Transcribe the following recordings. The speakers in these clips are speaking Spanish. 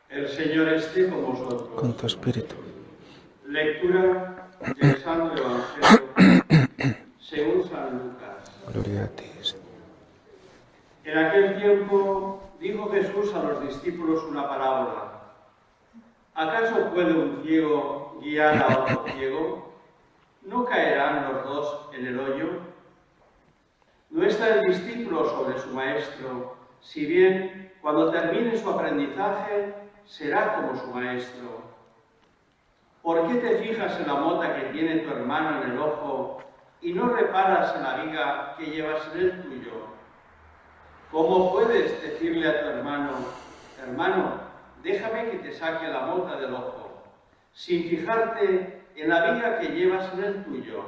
El Señor esté con vosotros. Con tu espíritu. Lectura del Santo Evangelio según San Lucas. Gloria a ti, Señor. En aquel tiempo dijo Jesús a los discípulos una parábola. ¿Acaso puede un ciego guiar a otro ciego? ¿No caerán los dos en el hoyo? ¿No está el discípulo sobre su maestro, si bien cuando termine su aprendizaje será como su maestro? ¿Por qué te fijas en la mota que tiene tu hermano en el ojo y no reparas en la viga que llevas en el tuyo? ¿Cómo puedes decirle a tu hermano, hermano, déjame que te saque la mota del ojo, sin fijarte en la viga que llevas en el tuyo?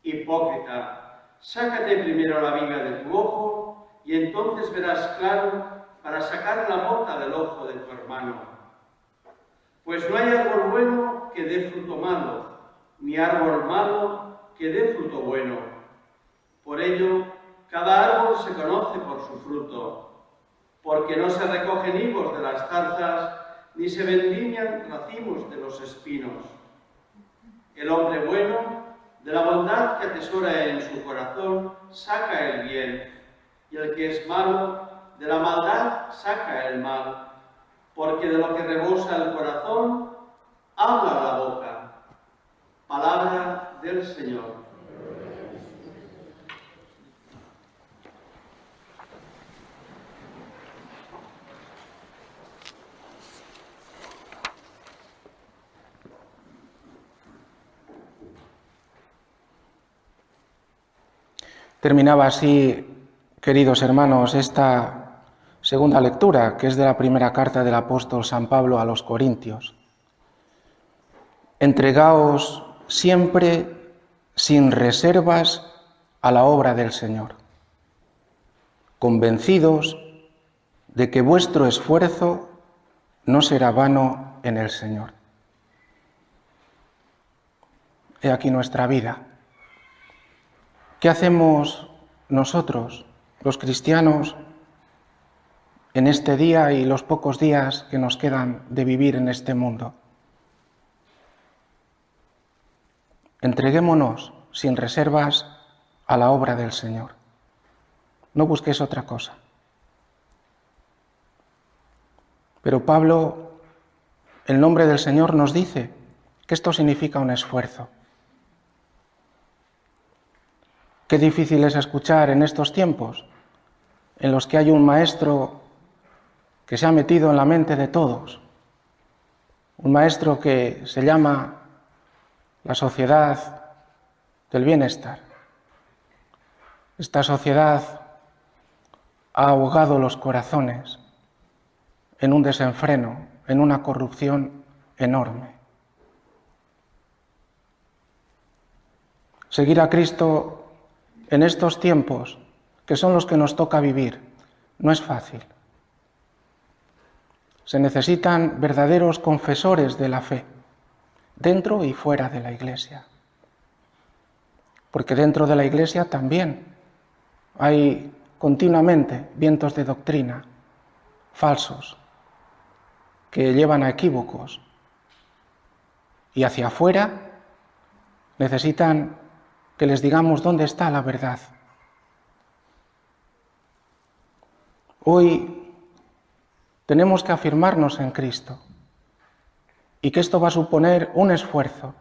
Hipócrita, sácate primero la viga de tu ojo y entonces verás claro para sacar la mota del ojo de tu hermano. Pues no hay árbol bueno que dé fruto malo, ni árbol malo que dé fruto bueno. Por ello, cada árbol se conoce por su fruto, porque no se recogen higos de las zarzas, ni se vendimian racimos de los espinos. El hombre bueno, de la bondad que atesora en su corazón, saca el bien, y el que es malo, de la maldad saca el mal, porque de lo que rebosa el corazón, habla la boca. Palabra del Señor. Terminaba así, queridos hermanos, esta segunda lectura, que es de la primera carta del apóstol San Pablo a los Corintios. Entregaos siempre sin reservas a la obra del Señor, convencidos de que vuestro esfuerzo no será vano en el Señor. He aquí nuestra vida. ¿Qué hacemos nosotros, los cristianos, en este día y los pocos días que nos quedan de vivir en este mundo? Entreguémonos sin reservas a la obra del Señor. No busques otra cosa. Pero Pablo, en nombre del Señor, nos dice que esto significa un esfuerzo. Qué difícil es escuchar en estos tiempos en los que hay un maestro que se ha metido en la mente de todos, un maestro que se llama la sociedad del bienestar. Esta sociedad ha ahogado los corazones en un desenfreno, en una corrupción enorme. Seguir a Cristo en estos tiempos, que son los que nos toca vivir, no es fácil. Se necesitan verdaderos confesores de la fe, dentro y fuera de la Iglesia. Porque dentro de la Iglesia también hay continuamente vientos de doctrina falsos que llevan a equívocos. Y hacia afuera necesitan que les digamos dónde está la verdad. Hoy tenemos que afirmarnos en Cristo y que esto va a suponer un esfuerzo,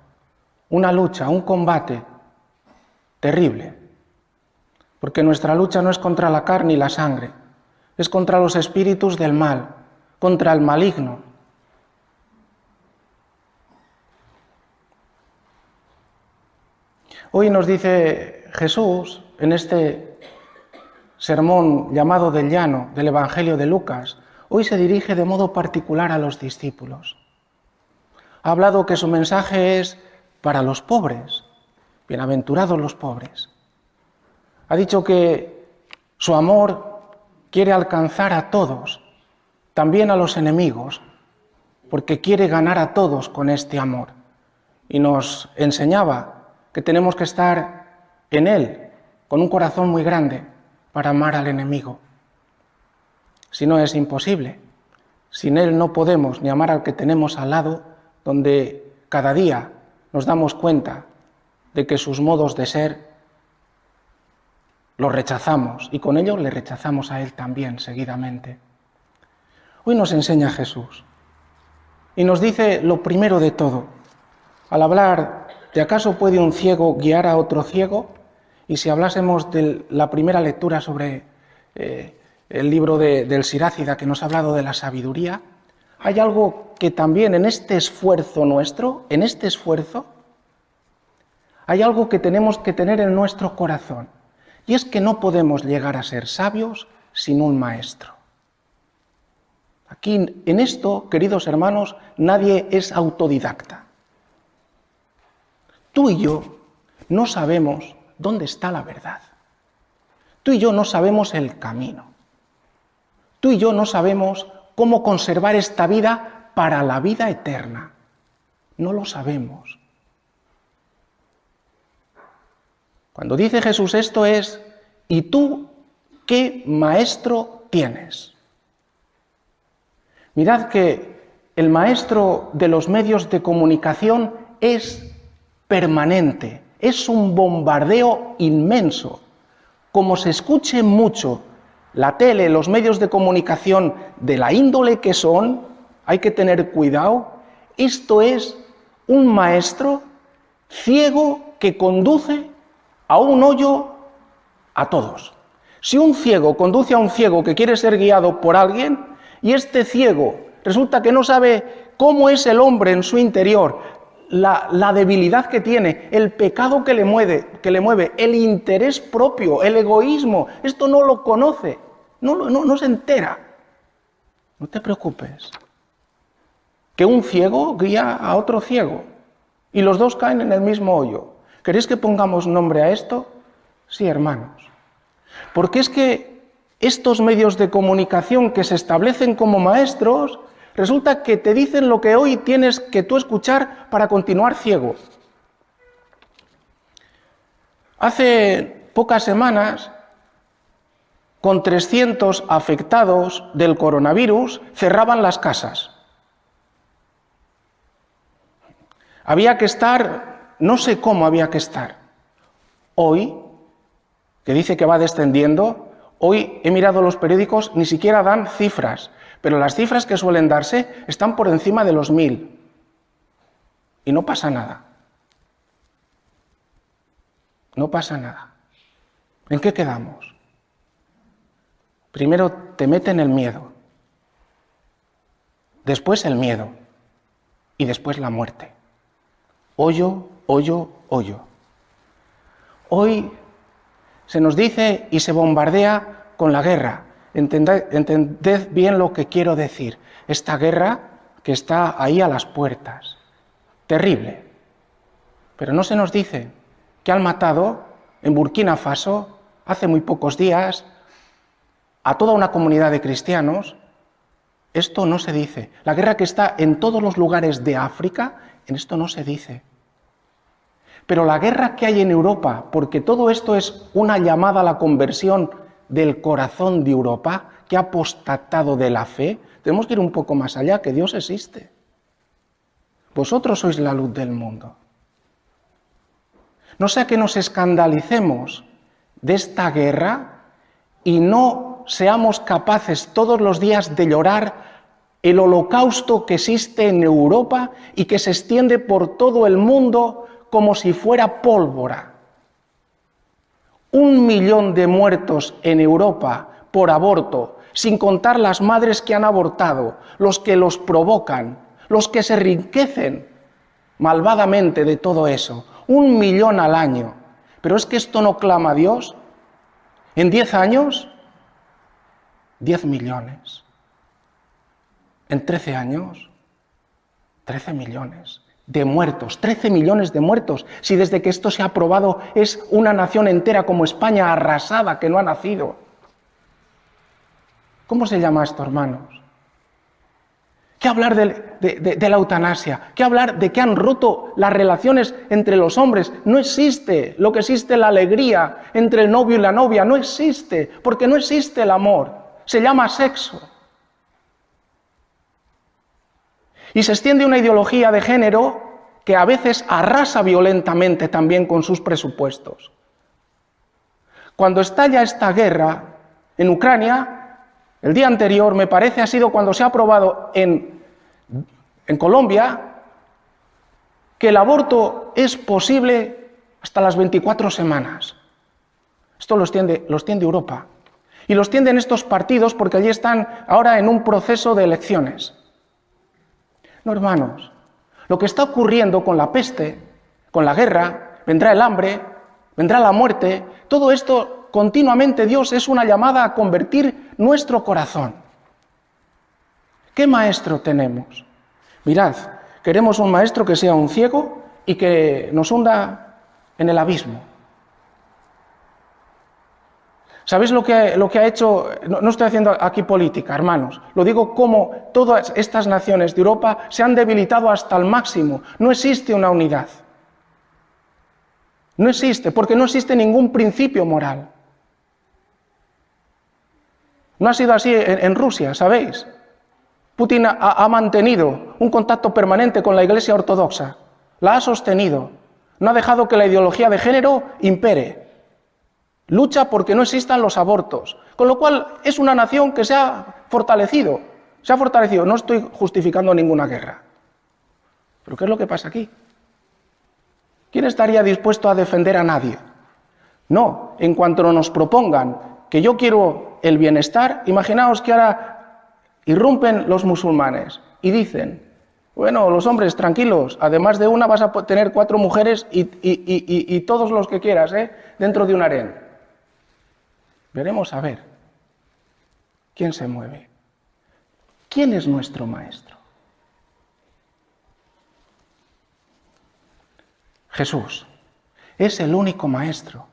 una lucha, un combate terrible, porque nuestra lucha no es contra la carne y la sangre, es contra los espíritus del mal, contra el maligno. Hoy nos dice Jesús, en este sermón llamado del llano del Evangelio de Lucas, hoy se dirige de modo particular a los discípulos. Ha hablado que su mensaje es para los pobres, bienaventurados los pobres. Ha dicho que su amor quiere alcanzar a todos, también a los enemigos, porque quiere ganar a todos con este amor. Y nos enseñaba que tenemos que estar en Él, con un corazón muy grande, para amar al enemigo. Si no, es imposible. Sin Él no podemos ni amar al que tenemos al lado, donde cada día nos damos cuenta de que sus modos de ser los rechazamos y con ello le rechazamos a Él también seguidamente. Hoy nos enseña Jesús y nos dice lo primero de todo. Al hablar de acaso puede un ciego guiar a otro ciego, y si hablásemos de la primera lectura sobre el libro del Sirácida que nos ha hablado de la sabiduría, hay algo que también en este esfuerzo nuestro, hay algo que tenemos que tener en nuestro corazón, y es que no podemos llegar a ser sabios sin un maestro. Aquí, en esto, queridos hermanos, nadie es autodidacta. Tú y yo no sabemos dónde está la verdad. Tú y yo no sabemos el camino. Tú y yo no sabemos cómo conservar esta vida para la vida eterna. No lo sabemos. Cuando dice Jesús esto es, ¿y tú qué maestro tienes? Mirad que el maestro de los medios de comunicación es permanente, es un bombardeo inmenso. Como se escuche mucho la tele, los medios de comunicación de la índole que son, hay que tener cuidado. Esto es un maestro ciego que conduce a un hoyo a todos. Si un ciego conduce a un ciego que quiere ser guiado por alguien, y este ciego resulta que no sabe cómo es el hombre en su interior, la debilidad que tiene, el pecado que le mueve, el interés propio, el egoísmo, esto no lo conoce, no se entera. No te preocupes, que un ciego guía a otro ciego y los dos caen en el mismo hoyo. ¿Queréis que pongamos nombre a esto? Sí, hermanos. Porque es que estos medios de comunicación que se establecen como maestros, resulta que te dicen lo que hoy tienes que tú escuchar para continuar ciego. Hace pocas semanas, con 300 afectados del coronavirus, cerraban las casas. Había que estar, no sé cómo había que estar. Hoy, que dice que va descendiendo, hoy he mirado los periódicos, ni siquiera dan cifras, pero las cifras que suelen darse están por encima de los 1000. Y no pasa nada. No pasa nada. ¿En qué quedamos? Primero te meten el miedo, después el miedo y después la muerte. Hoyo, hoyo, hoyo. Hoy se nos dice y se bombardea con la guerra. Entended bien lo que quiero decir. Esta guerra que está ahí a las puertas. Terrible. Pero no se nos dice que han matado en Burkina Faso hace muy pocos días a toda una comunidad de cristianos. Esto no se dice. La guerra que está en todos los lugares de África, en esto no se dice. Pero la guerra que hay en Europa, porque todo esto es una llamada a la conversión del corazón de Europa, que ha apostatado de la fe, tenemos que ir un poco más allá, que Dios existe. Vosotros sois la luz del mundo. No sea que nos escandalicemos de esta guerra y no seamos capaces todos los días de llorar el holocausto que existe en Europa y que se extiende por todo el mundo como si fuera pólvora. 1 millón de muertos en Europa por aborto, sin contar las madres que han abortado, los que los provocan, los que se enriquecen malvadamente de todo eso. 1 millón al año. Pero es que esto no clama a Dios. En 10 años, 10 millones. En 13 años, 13 millones. De muertos, 13 millones de muertos, si desde que esto se ha aprobado es una nación entera como España arrasada que no ha nacido. ¿Cómo se llama esto, hermanos? ¿Qué hablar de la eutanasia? ¿Qué hablar de que han roto las relaciones entre los hombres? No existe. Lo que existe es la alegría entre el novio y la novia. No existe, porque no existe el amor. Se llama sexo. Y se extiende una ideología de género que a veces arrasa violentamente también con sus presupuestos. Cuando estalla esta guerra en Ucrania, el día anterior, me parece, ha sido cuando se ha aprobado en Colombia que el aborto es posible hasta las 24 semanas. Esto lo extiende Europa. Y lo extienden estos partidos porque allí están ahora en un proceso de elecciones. No, hermanos, lo que está ocurriendo con la peste, con la guerra, vendrá el hambre, vendrá la muerte, todo esto continuamente Dios es una llamada a convertir nuestro corazón. ¿Qué maestro tenemos? Mirad, queremos un maestro que sea un ciego y que nos hunda en el abismo. ¿Sabéis lo que ha hecho? No estoy haciendo aquí política, hermanos. Lo digo como todas estas naciones de Europa se han debilitado hasta el máximo. No existe una unidad. No existe, porque no existe ningún principio moral. No ha sido así en Rusia, ¿sabéis? Putin ha mantenido un contacto permanente con la Iglesia Ortodoxa. La ha sostenido. No ha dejado que la ideología de género impere. Lucha porque no existan los abortos, con lo cual es una nación que se ha fortalecido. No estoy justificando ninguna guerra. ¿Pero qué es lo que pasa aquí? ¿Quién estaría dispuesto a defender a nadie? No, en cuanto nos propongan que yo quiero el bienestar, imaginaos que ahora irrumpen los musulmanes y dicen, bueno, los hombres, tranquilos, además de una vas a tener 4 mujeres y todos los que quieras, dentro de un harén. Veremos a ver quién se mueve. ¿Quién es nuestro maestro? Jesús. Es el único maestro.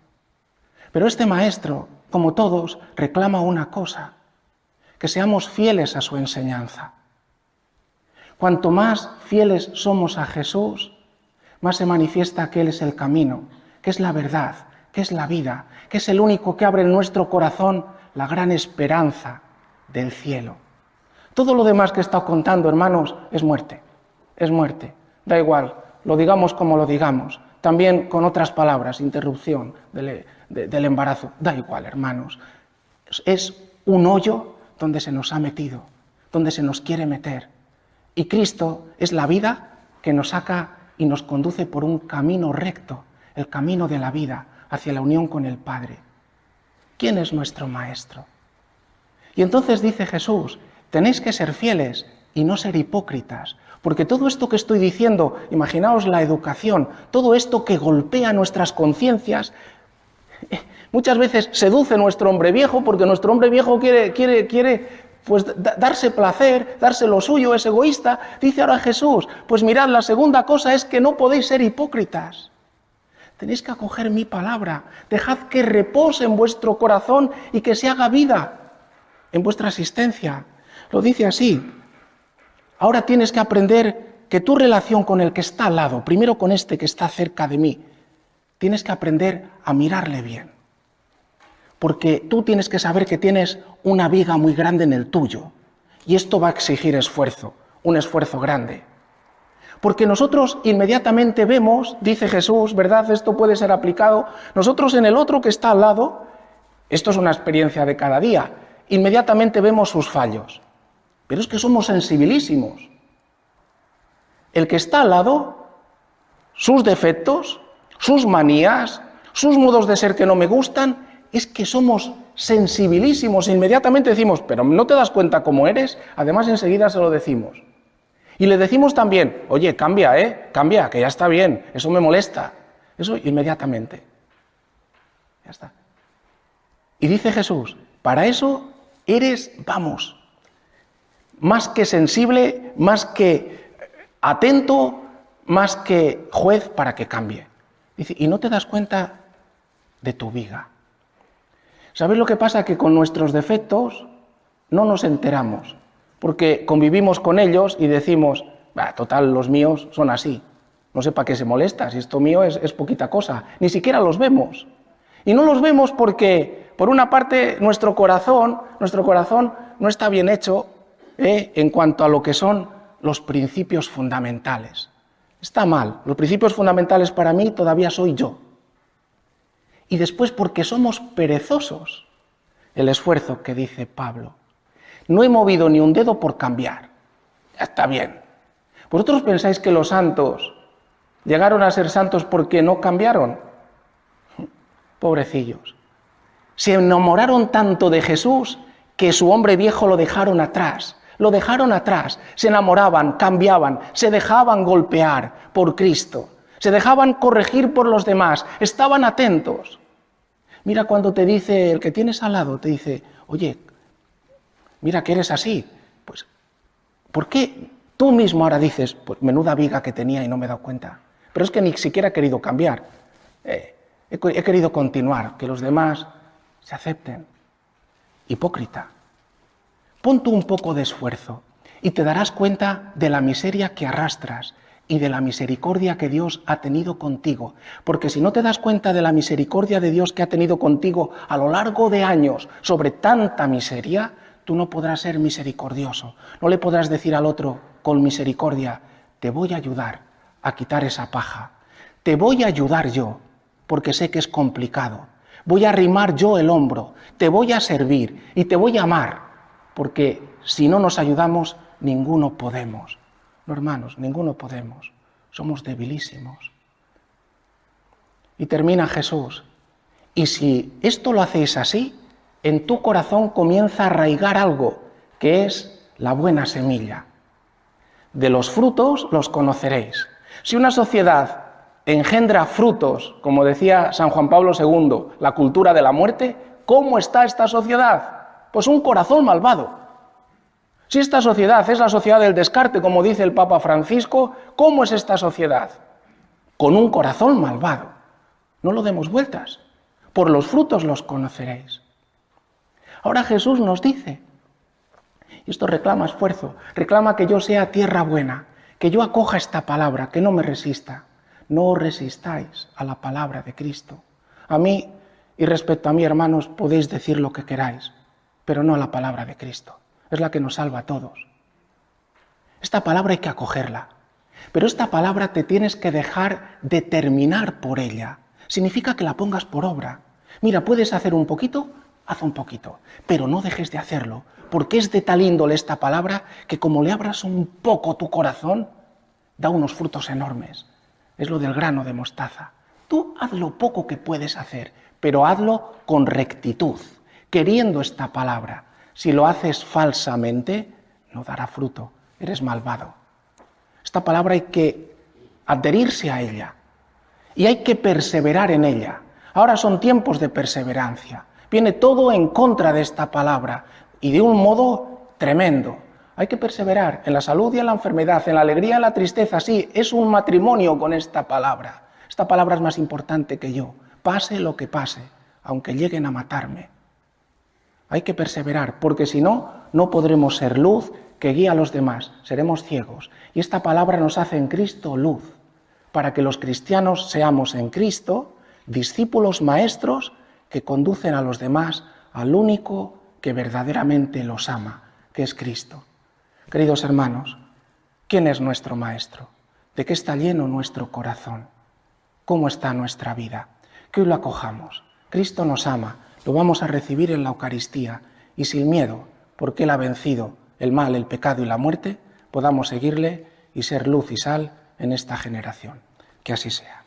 Pero este maestro, como todos, reclama una cosa: que seamos fieles a su enseñanza. Cuanto más fieles somos a Jesús, más se manifiesta que Él es el camino, que es la verdad, que es la vida, que es el único que abre en nuestro corazón la gran esperanza del cielo. Todo lo demás que he estado contando, hermanos, es muerte. Da igual, lo digamos como lo digamos. También con otras palabras, interrupción del embarazo. Da igual, hermanos. Es un hoyo donde se nos ha metido, donde se nos quiere meter. Y Cristo es la vida que nos saca y nos conduce por un camino recto, el camino de la vida, hacia la unión con el Padre. ¿Quién es nuestro maestro? Y entonces dice Jesús, tenéis que ser fieles y no ser hipócritas, porque todo esto que estoy diciendo, imaginaos la educación, todo esto que golpea nuestras conciencias, muchas veces seduce nuestro hombre viejo, porque nuestro hombre viejo quiere pues darse placer, darse lo suyo, es egoísta. Dice ahora Jesús, pues mirad, la segunda cosa es que no podéis ser hipócritas. Tenéis que acoger mi palabra, dejad que repose en vuestro corazón y que se haga vida en vuestra existencia. Lo dice así. Ahora tienes que aprender que tu relación con el que está al lado, primero con este que está cerca de mí, tienes que aprender a mirarle bien. Porque tú tienes que saber que tienes una viga muy grande en el tuyo. Y esto va a exigir esfuerzo, un esfuerzo grande. Porque nosotros inmediatamente vemos, dice Jesús, ¿verdad? Esto puede ser aplicado. Nosotros en el otro que está al lado, esto es una experiencia de cada día, inmediatamente vemos sus fallos. Pero es que somos sensibilísimos. El que está al lado, sus defectos, sus manías, sus modos de ser que no me gustan, es que somos sensibilísimos. Inmediatamente decimos, pero ¿no te das cuenta cómo eres? Además enseguida se lo decimos. Y le decimos también, oye, cambia, cambia, que ya está bien, eso me molesta. Eso inmediatamente. Ya está. Y dice Jesús, para eso eres, más que sensible, más que atento, más que juez para que cambie. Dice, y no te das cuenta de tu viga. ¿Sabes lo que pasa? Que con nuestros defectos no nos enteramos. Porque convivimos con ellos y decimos, total, los míos son así. No sé para qué se molesta, si esto mío es poquita cosa. Ni siquiera los vemos. Y no los vemos porque, por una parte, nuestro corazón no está bien hecho en cuanto a lo que son los principios fundamentales. Está mal, los principios fundamentales para mí todavía soy yo. Y después porque somos perezosos, el esfuerzo que dice Pablo. No he movido ni un dedo por cambiar. Ya está bien. ¿Vosotros pensáis que los santos llegaron a ser santos porque no cambiaron? Pobrecillos. Se enamoraron tanto de Jesús que su hombre viejo lo dejaron atrás. Lo dejaron atrás. Se enamoraban, cambiaban, se dejaban golpear por Cristo. Se dejaban corregir por los demás. Estaban atentos. Mira cuando te dice, el que tienes al lado, te dice, oye, mira que eres así. Pues, ¿por qué tú mismo ahora dices, pues menuda viga que tenía y no me he dado cuenta? Pero es que ni siquiera he querido cambiar. He querido continuar, que los demás se acepten. Hipócrita. Pon tú un poco de esfuerzo y te darás cuenta de la miseria que arrastras y de la misericordia que Dios ha tenido contigo. Porque si no te das cuenta de la misericordia de Dios que ha tenido contigo a lo largo de años sobre tanta miseria, tú no podrás ser misericordioso. No le podrás decir al otro con misericordia, te voy a ayudar a quitar esa paja. Te voy a ayudar yo, porque sé que es complicado. Voy a arrimar yo el hombro, te voy a servir y te voy a amar, porque si no nos ayudamos, ninguno podemos. No, hermanos, ninguno podemos. Somos debilísimos. Y termina Jesús. Y si esto lo hacéis así, en tu corazón comienza a arraigar algo, que es la buena semilla. De los frutos los conoceréis. Si una sociedad engendra frutos, como decía San Juan Pablo II, la cultura de la muerte, ¿cómo está esta sociedad? Pues un corazón malvado. Si esta sociedad es la sociedad del descarte, como dice el Papa Francisco, ¿cómo es esta sociedad? Con un corazón malvado. No lo demos vueltas. Por los frutos los conoceréis. Ahora Jesús nos dice, y esto reclama esfuerzo, reclama que yo sea tierra buena, que yo acoja esta palabra, que no me resista. No resistáis a la palabra de Cristo. A mí, y respecto a mí, hermanos, podéis decir lo que queráis, pero no a la palabra de Cristo. Es la que nos salva a todos. Esta palabra hay que acogerla, pero esta palabra te tienes que dejar determinar por ella. Significa que la pongas por obra. Mira, puedes hacer un poquito, haz un poquito, pero no dejes de hacerlo, porque es de tal índole esta palabra que como le abras un poco tu corazón, da unos frutos enormes. Es lo del grano de mostaza. Tú haz lo poco que puedes hacer, pero hazlo con rectitud, queriendo esta palabra. Si lo haces falsamente, no dará fruto, eres malvado. Esta palabra hay que adherirse a ella y hay que perseverar en ella. Ahora son tiempos de perseverancia. Viene todo en contra de esta palabra y de un modo tremendo. Hay que perseverar en la salud y en la enfermedad, en la alegría y en la tristeza. Sí, es un matrimonio con esta palabra. Esta palabra es más importante que yo. Pase lo que pase, aunque lleguen a matarme. Hay que perseverar, porque si no, no podremos ser luz que guía a los demás. Seremos ciegos. Y esta palabra nos hace en Cristo luz, para que los cristianos seamos en Cristo discípulos maestros que conducen a los demás al único que verdaderamente los ama, que es Cristo. Queridos hermanos, ¿quién es nuestro Maestro? ¿De qué está lleno nuestro corazón? ¿Cómo está nuestra vida? Que hoy lo acojamos. Cristo nos ama, lo vamos a recibir en la Eucaristía y sin miedo, porque Él ha vencido el mal, el pecado y la muerte, podamos seguirle y ser luz y sal en esta generación. Que así sea.